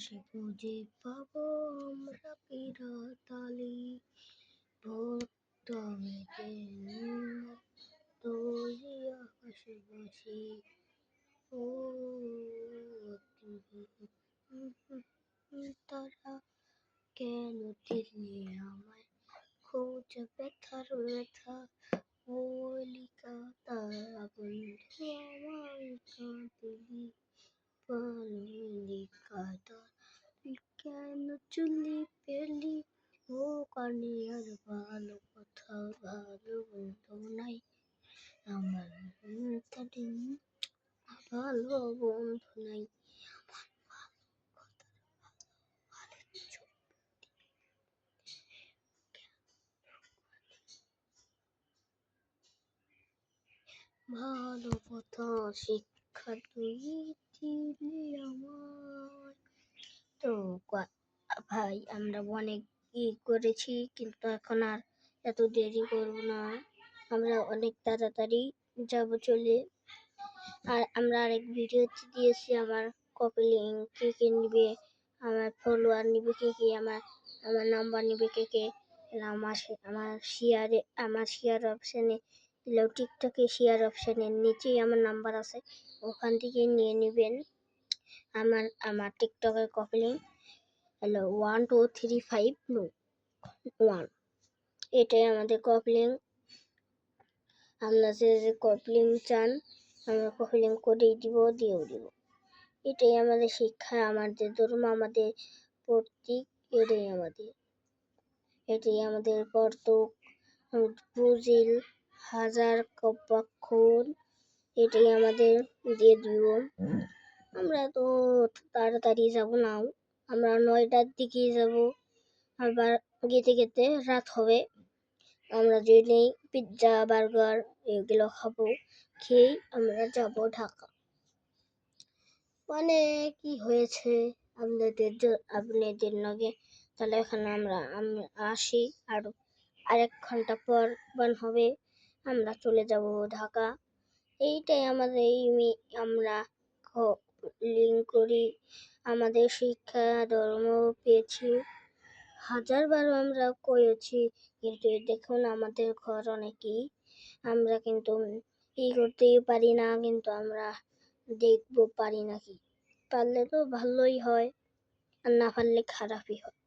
আকাশে খুঁজে পাবো আমরা পিরাতালি ভক্ত তোলি আকাশে বসি ও তারা কেন দিলে আমায় খোঁজ ব্যথার ব্যথা মল্লিকা তারা বন্ধু আমায় কাঁদিলি মল্লিকা তুই কেন চুলি পেলি ও কানে আর ভালো কথা ভালো বন্ধু নাই আমার ভালো বন্ধু নাই ভালো কথা শিক্ষা তুই দিলি আমায়। তো ভাই আমরা অনেক করেছি, কিন্তু এখন আর এত দেরি করব না, আমরা অনেক তাড়াতাড়ি যাব চলে। আর আমরা আরেক ভিডিওতে দিয়েছি আমার কপি লিঙ্ক কে কে নিবে, আমার ফলোয়ার নিবে কে কে, আমার নাম্বার নিবে কে কে, আমার শেয়ার অপশানে দিলেও টিকটকে শেয়ার অপশানের নিচেই আমার নাম্বার আছে, ওখান থেকে নিয়ে নেবেন আমার টিকটকের কপি লিঙ্ক। হ্যালো 1 2 3 5 নো 1, এটাই আমাদের কপি লিঙ্ক। আমরা যে কপি লিঙ্ক চান আমরা কপি লিঙ্ক করেই দিয়েও দিব। এটাই আমাদের শিক্ষা, আমাদের ধর্ম, আমাদের প্রতীক, এটাই আমাদের কর্তব্য বুঝিল হাজার কপাক্ষণ, এটাই আমাদের দিয়ে দিব। আমরা তো তাড়াতাড়ি যাব না, আমরা 9টার দিকে যাব, আবার যেতে যেতে রাত হবে। আমরা যদি পিৎজা বার্গার এগুলো খাবো, খেয়ে আমরা যাব ঢাকা। মানে কি হয়েছে আপনাদের লগে, তাহলে এখানে আমরা আসি, আর 1 ঘন্টা পর বান হবে, আমরা চলে যাব ঢাকা। এইটাই আমাদের আমরা লিঙ্ক করি, আমাদের শিক্ষা ধর্ম পেয়েছি, হাজারবার আমরা করেছি, কিন্তু দেখুন আমাদের ঘর অনেকেই, আমরা কিন্তু করতেই পারি না, কিন্তু আমরা দেখবো পারি নাকি, পারলে তো ভালোই হয়, আর না পারলে খারাপই হয়।